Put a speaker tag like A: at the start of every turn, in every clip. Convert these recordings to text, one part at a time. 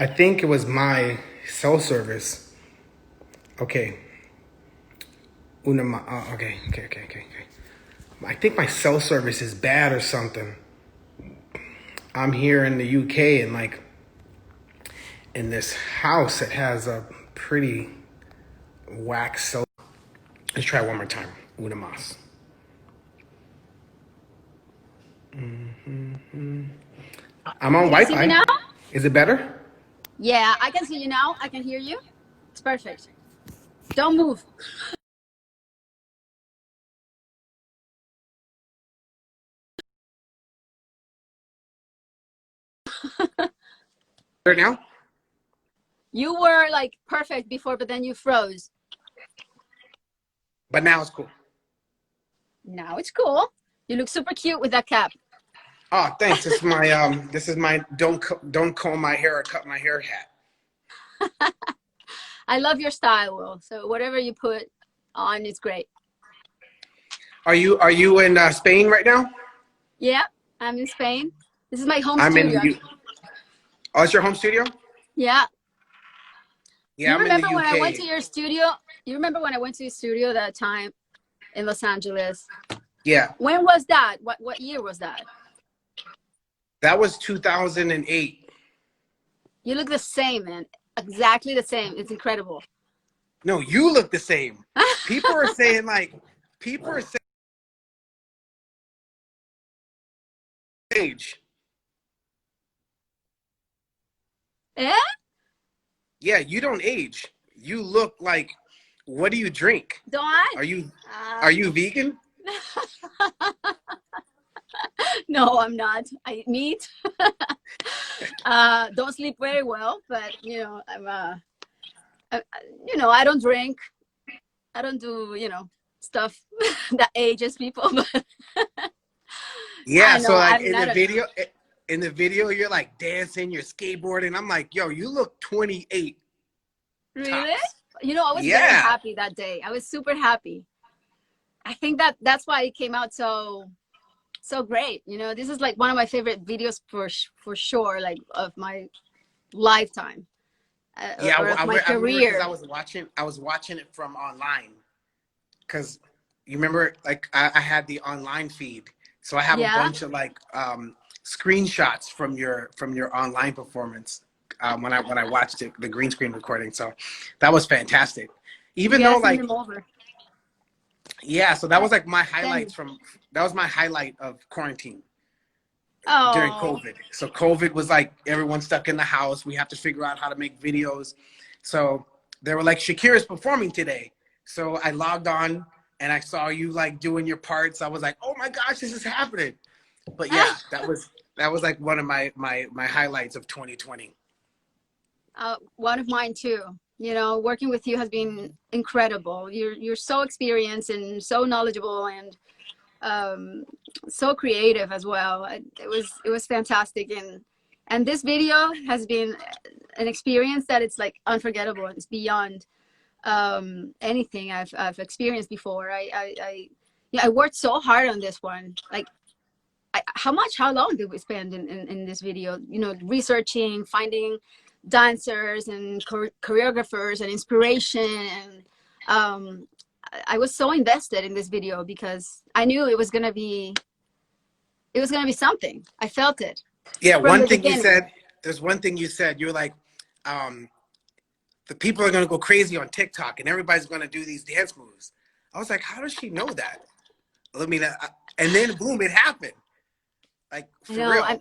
A: I think it was my cell service. Okay. Okay. I think my cell service is bad or something. I'm here in the UK and like in this house that has a pretty whack cell. Let's try one more time. Una mas. I'm on
B: Do you see me
A: Wi-Fi.
B: now?
A: Is it better?
B: Yeah, I can see you now. I can hear you. It's perfect. Don't move.
A: Better now?
B: You were like perfect before, but then you froze.
A: But now it's cool.
B: Now it's cool. You look super cute with that cap.
A: Oh, thanks. This is my don't comb my hair or cut my hair hat.
B: I love your style, Will. So whatever you put on is great.
A: Are you in Spain right now?
B: Yeah, I'm in Spain. This is my home
A: I'm in
B: studio.
A: the U. Oh, it's your home studio?
B: Yeah.
A: Yeah,
B: You
A: I'm in the
B: remember when I went to
A: UK.
B: your studio? You remember when I went to your studio that time in Los Angeles?
A: Yeah,
B: When was that? What year was that?
A: that was 2008.
B: You look the same, man. Exactly the same. It's incredible.
A: No, you look the same. People are saying like, people are saying age.
B: Eh?
A: Yeah, you don't age. You look like, what do you drink?
B: Don't I?
A: Are you
B: Uh,
A: are you vegan?
B: no, I'm not. I eat meat. Don't sleep very well, but I don't drink. I don't do stuff that ages people. But
A: Yeah,
B: I
A: so
B: know.
A: like
B: I mean, I don't know.
A: in the video you're like dancing, you're skateboarding. I'm like, yo, you look 28
B: Really?
A: tops.
B: I was very
A: Yeah.
B: happy that day. I was super happy. I think that's why it came out so great. This is like one of my favorite videos for sure, like of my lifetime,
A: Yeah,
B: or of my
A: I remember because
B: career.
A: I was watching it from online. Because you remember, like I had the online feed, so I have a
B: Yeah.
A: bunch of like screenshots from your online performance when I watched it, the green screen recording. So that was fantastic.
B: You
A: Even though
B: gotta send
A: like
B: them over.
A: yeah, so that was like my
B: Send
A: highlights
B: me.
A: from that was my highlight of quarantine during
B: Oh,
A: COVID. So COVID was like everyone stuck in the house. We have to figure out how to make videos. So they were like, Shakira's performing today. So I logged on and I saw you like doing your parts. I was like, oh my gosh, this is happening. But yeah, that was like one of my highlights of 2020.
B: one of mine too. Working with you has been incredible. You're so experienced and so knowledgeable and um, so creative as well. It was fantastic, and this video has been an experience that it's like unforgettable. It's beyond anything I've experienced before. I worked so hard on this one. Like, how long did we spend in this video? Researching, finding dancers and choreographers and inspiration. And I was so invested in this video because I knew it was gonna be something. I felt it
A: Yeah,
B: from
A: one
B: the
A: thing you
B: beginning.
A: said, there's one thing you said, you're like, um, the people are gonna go crazy on TikTok and everybody's gonna do these dance moves. I was like, how does she know that? I mean, and then boom, it happened. Like
B: I
A: for
B: know.
A: real.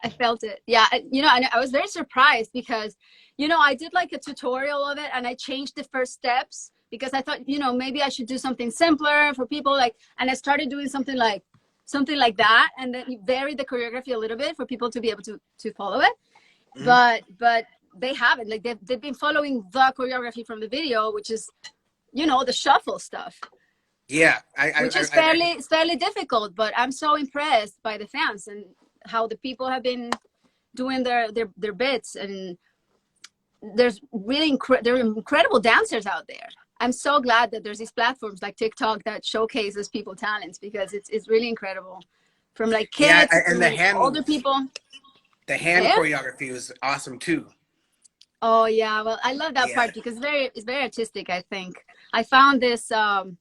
B: I felt it. Yeah. I was very surprised because, I did like a tutorial of it and I changed the first steps because I thought, maybe I should do something simpler for people. And I started doing something like that. And then you vary the choreography a little bit for people to be able to follow it.
A: Mhm.
B: But they haven't, like they've been following the choreography from the video, which is, the shuffle stuff,
A: Yeah,
B: which is fairly difficult, but I'm so impressed by the fans and how the people have been doing their bits. And there's there are incredible dancers out there. I'm so glad that there's these platforms like TikTok that showcases people talents because it's really incredible, from like
A: yeah,
B: kids
A: and the
B: to
A: hand
B: older
A: moves,
B: people.
A: the hand
B: Yeah.
A: choreography was awesome too.
B: Oh yeah, well, I love that
A: Yeah.
B: part because it's very artistic. I think I found this. Well,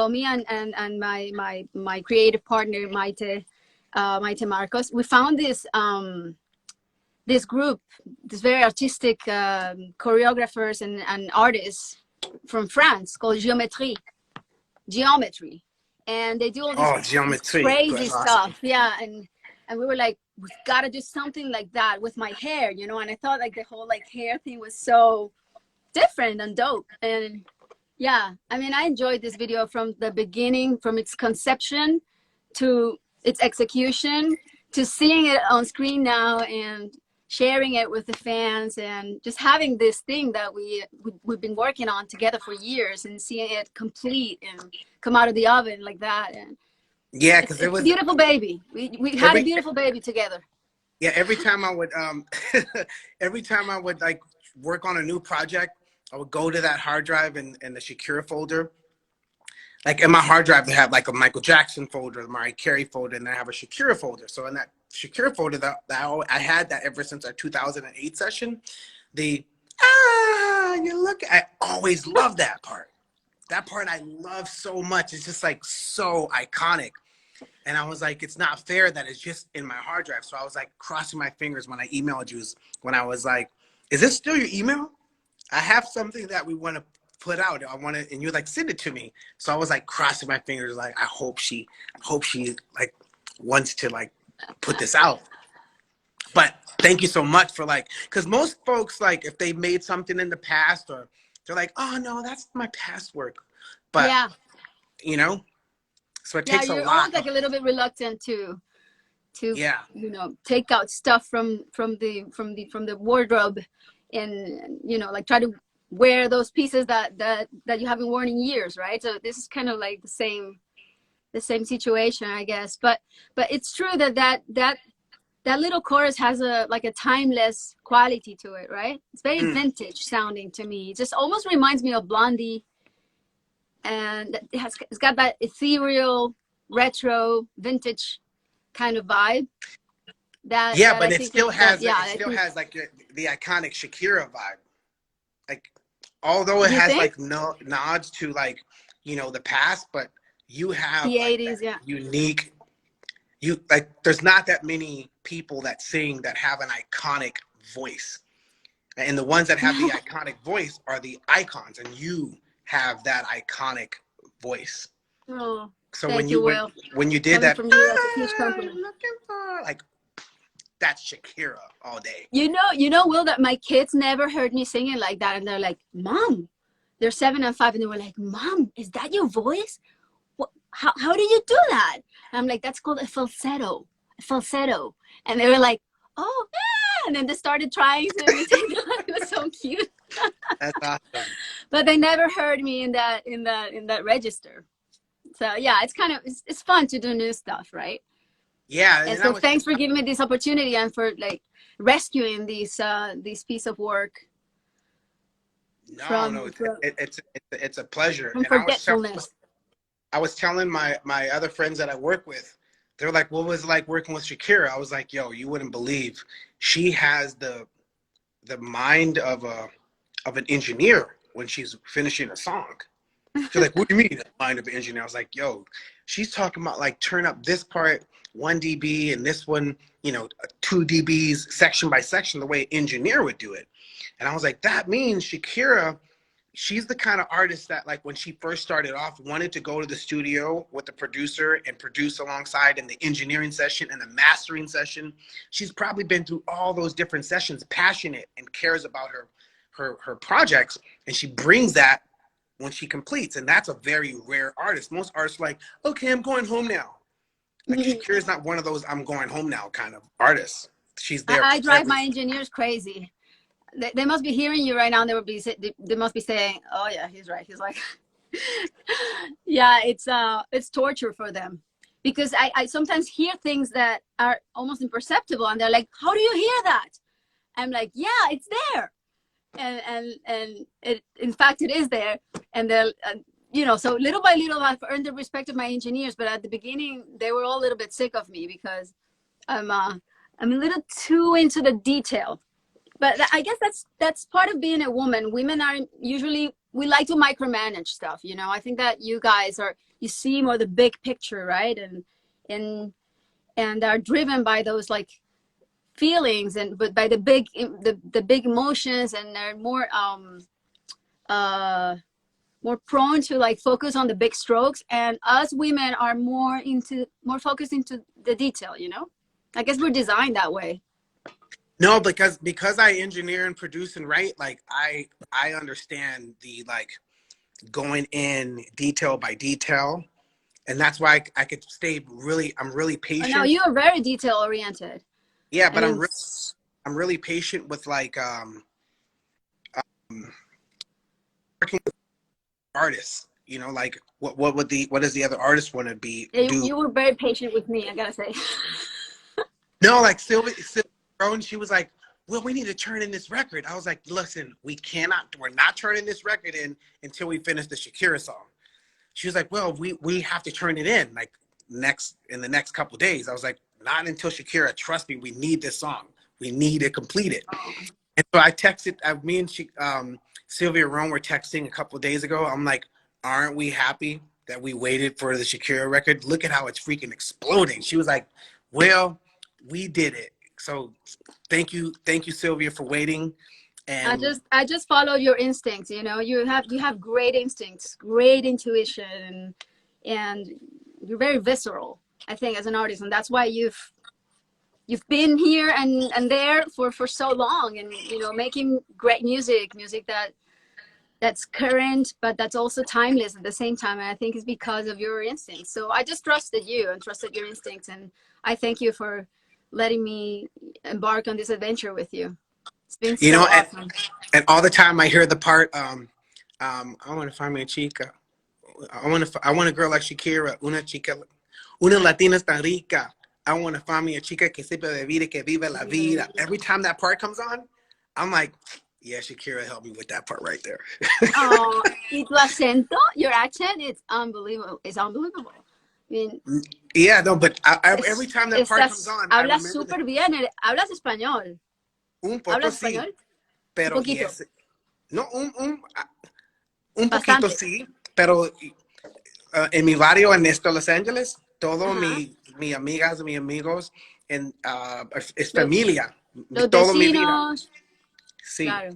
B: me and my creative partner Maite Marcos, we found this group, this very artistic choreographers and artists from France called Geometry, and they do all
A: Oh,
B: this
A: geometry.
B: crazy
A: That's awesome.
B: stuff. Yeah, and we were like, we've got to do something like that with my hair, you know. And I thought like the whole like hair thing was so different and dope. And yeah, I mean, I enjoyed this video from the beginning, from its conception to its execution, to seeing it on screen now and sharing it with the fans, and just having this thing that we've been working on together for years, and seeing it complete and come out of the oven like that. And
A: Yeah, because it
B: it's a
A: was
B: beautiful baby. We had a
A: every
B: beautiful baby together.
A: yeah, every time I would every time I would like work on a new project, I would go to that hard drive in the Shakira folder. Like in my hard drive, they have like a Michael Jackson folder, a Mariah Carey folder, and then I have a Shakira folder. So in that Shakira folder, I had that ever since our 2008 session. The you look. I always loved that part. That part I love so much. It's just like so iconic. And I was like, it's not fair that it's just in my hard drive. So I was like crossing my fingers when I emailed you. When I was like, is this still your email? I have something that we want to put out. I want to, and you're like, send it to me. So I was like crossing my fingers, like, I hope she like wants to like put this out. But thank you so much for like, because most folks, like, if they made something in the past, or they're like, oh no, that's my past work. But,
B: Yeah,
A: you know, so it
B: yeah,
A: takes a
B: you're
A: lot
B: almost like
A: of,
B: a little bit reluctant to
A: yeah.
B: take out stuff from the wardrobe, and like try to wear those pieces that you haven't worn in years, right? So this is kind of like the same situation, I guess. But it's true that little chorus has a like a timeless quality to it, right? It's very
A: Mm.
B: vintage sounding to me. It just almost reminds me of Blondie, and it's got that ethereal, retro, vintage kind of vibe
A: Yeah,
B: that I
A: but
B: think
A: it
B: I
A: still
B: think.
A: has like the iconic Shakira vibe. Like, although it
B: You
A: has
B: think
A: like no nods to like, the past, but you have
B: the
A: like
B: 80s?
A: that
B: Yeah.
A: unique, like there's not that many people that sing that have an iconic voice. And the ones that have the iconic voice are the icons, and you have that iconic voice.
B: Oh,
A: So when
B: thank
A: you
B: you, Will.
A: when you did
B: Coming
A: that,
B: from you, that's a huge compliment.
A: looking for like, that's Shakira all day.
B: Will, that my kids never heard me singing like that, and they're like, "Mom," they're 7 and 5, and they were like, "Mom, is that your voice? What? How do you do that?" And I'm like, "That's called a falsetto, a falsetto." And they were like, "Oh, yeah," and then they started trying to imitate that. It was so cute.
A: That's awesome.
B: But they never heard me in that register. So yeah, it's fun to do new stuff, right?
A: Yeah,
B: And
A: and I
B: so
A: was
B: thanks for giving me this opportunity and for like rescuing these piece of work
A: no, no, it's a pleasure.
B: from
A: And
B: forgetfulness.
A: I was telling my other friends that I work with, they're like, "What was it like working with Shakira?" I was like, "Yo, you wouldn't believe, she has the mind of an engineer when she's finishing a song." She's like, "What do you mean, the mind of an engineer?" I was like, "Yo, she's talking about like turn up this part 1 dB and this one, 2 dBs section by section, the way an engineer would do it." And I was like, that means Shakira, she's the kind of artist that like when she first started off wanted to go to the studio with the producer and produce alongside in the engineering session and the mastering session. She's probably been through all those different sessions, passionate and cares about her projects, and she brings that when she completes. And that's a very rare artist. Most artists are like, okay, I'm going home now. Like Shakira's not one of those I'm going home now kind of artists. She's there
B: I
A: for
B: drive
A: every.
B: my engineers crazy. They must be hearing you right now. And they must be saying, "Oh yeah, he's right." He's like, yeah, it's torture for them because I sometimes hear things that are almost imperceptible, and they're like, "How do you hear that?" I'm like, "Yeah, it's there." And it, in fact, it is there. And they'll so little by little I've earned the respect of my engineers, but at the beginning they were all a little bit sick of me because I'm a little too into the detail. But I guess that's part of being a woman. Women are usually, we like to micromanage stuff, you know. I think that you guys are, you see more the big picture, right? And and are driven by those like feelings, and but by the big emotions, and they're uh more prone to like focus on the big strokes, and us women are more focused into the detail, you know. I guess we're designed that way.
A: No, because I engineer and produce and write, like I understand the like going in detail by detail, and that's why I could stay really. I'm really
B: Oh, now
A: patient.
B: you are very detail oriented.
A: Yeah,
B: I
A: but
B: mean,
A: I'm really patient with like working with artists. You know, like what does the other artist want to be do?
B: you were very patient with me, I gotta say.
A: No, like Sylvia Rose, she was like, well, we need to turn in this record. I was like, listen, we're not turning this record in until we finish the Shakira song. She was like, well, we have to turn it in like in the next couple of days. I was like, not until Shakira. Trust me, we need this song. We need to complete it. And so I texted. Me and Sylvia Rome were texting a couple of days ago. I'm like, aren't we happy that we waited for the Shakira record? Look at how it's freaking exploding. She was like, well, we did it. So thank you, Sylvia, for waiting. And
B: I just follow your instincts, you know. You have great instincts, great intuition, and you're very visceral, I think, as an artist, and that's why you've been here and there for so long, and you know, making great music that's current, but that's also timeless at the same time. And I think it's because of your instincts. So I just trusted you and trusted your instincts, and I thank you for letting me embark on this adventure with you. It's been
A: you
B: so
A: know,
B: awesome.
A: and all the time I hear the part, I want to find me a chica. I want a girl like Shakira, una chica, una latina tan rica. I want to find me a chica que sepa vivir, que vive la vida. Every time that part comes on, I'm like, yeah, Shakira helped me with that part right there.
B: Oh, y tu acento, your accent, it's unbelievable. It's unbelievable. I mean,
A: Yeah, no, but every time that part comes on, I
B: hablas
A: remember that
B: súper bien. Hablas español.
A: un poco
B: ¿Hablas
A: sí,
B: español? Un
A: pero
B: poquito.
A: yes, no, un poquito
B: Bastante.
A: sí, pero en mi barrio en esto Los Ángeles, todo
B: Ajá.
A: mi amigas, mis amigos, es
B: Los,
A: familia,
B: los
A: todo mi vida,
B: vecinos.
A: sí.
B: Claro.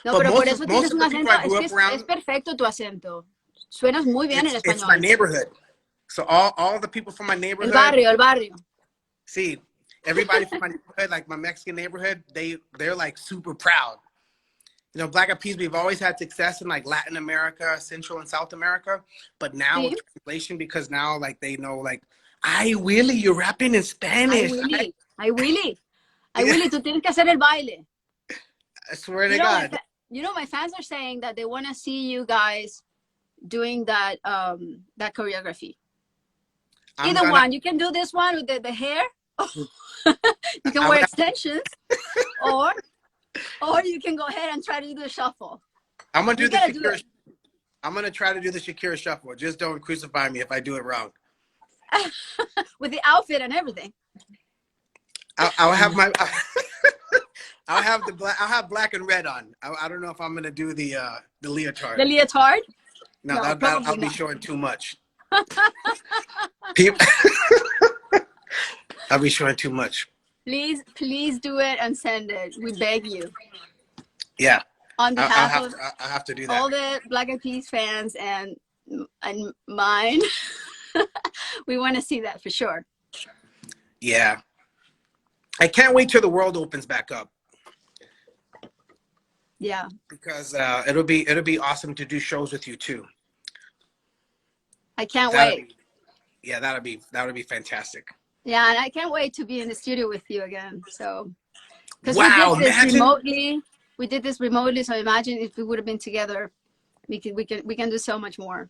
B: No,
A: But
B: pero por eso
A: most
B: tienes
A: of
B: un
A: the people
B: acento.
A: I
B: Es
A: grew
B: que
A: up
B: es
A: around,
B: perfecto tu acento. Suenas muy bien en
A: it's my
B: español.
A: neighborhood. So all the people from my
B: El
A: neighborhood,
B: barrio, el barrio.
A: see, everybody from my neighborhood, like my Mexican neighborhood, they're like super proud. You know, Black Eyed Peas, we've always had success in like Latin America, Central and South America, but now
B: Sí.
A: with translation, because now like they know like, ay Willie, you're rapping in
B: Ay,
A: Spanish.
B: Willy. Ay, Willy. Ay,
A: Yeah,
B: Willy, tú tienes que hacer el baile.
A: I swear
B: You
A: to
B: know,
A: God.
B: you know, my fans are saying that they want to see you guys doing that choreography.
A: I'm
B: Either
A: gonna.
B: one. You can do this one with the hair. You can
A: I
B: wear
A: would have,
B: extensions, or you can go ahead and try to do the shuffle.
A: I'm gonna
B: You
A: do the
B: gotta do
A: Shakira.
B: it
A: I'm gonna try to do the Shakira shuffle. Just don't crucify me if I do it wrong.
B: with the outfit and everything.
A: I'll have my. I'll have the black. I'll have black and red on. I don't know if I'm gonna do the leotard.
B: The leotard?
A: No,
B: No,
A: that I'll
B: probably
A: be
B: not.
A: showing too much. People, I'll be showing too much.
B: Please do it and send it. We beg you.
A: Yeah,
B: On behalf of
A: I'll have to do that.
B: all the Black Eyed Peas fans and mine, we want to see that for sure.
A: Yeah, I can't wait till the world opens back up
B: Yeah,
A: because it'll be awesome to do shows with you too.
B: I can't
A: That'll
B: wait.
A: be yeah, that'll be fantastic.
B: Yeah, and I can't wait to be in the studio with you again. So, because
A: Wow, imagine.
B: we did this remotely. So imagine if we would have been together, we can do so much more.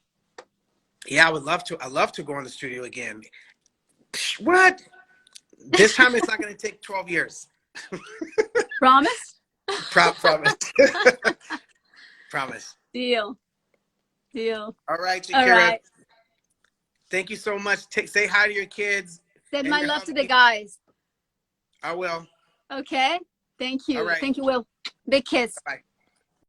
A: Yeah, I would love to. I love to go in the studio again. What? This time it's not going to take 12 years.
B: Promise?
A: Promise. Promise.
B: Deal.
A: All right,
B: All
A: Shakira.
B: right.
A: Thank you so much. Say hi to your kids.
B: Send
A: And
B: my
A: your
B: love to the
A: hubby.
B: guys.
A: I will.
B: Okay. Thank
A: All
B: you.
A: right.
B: Thank you, Will. Big kiss.
A: Bye.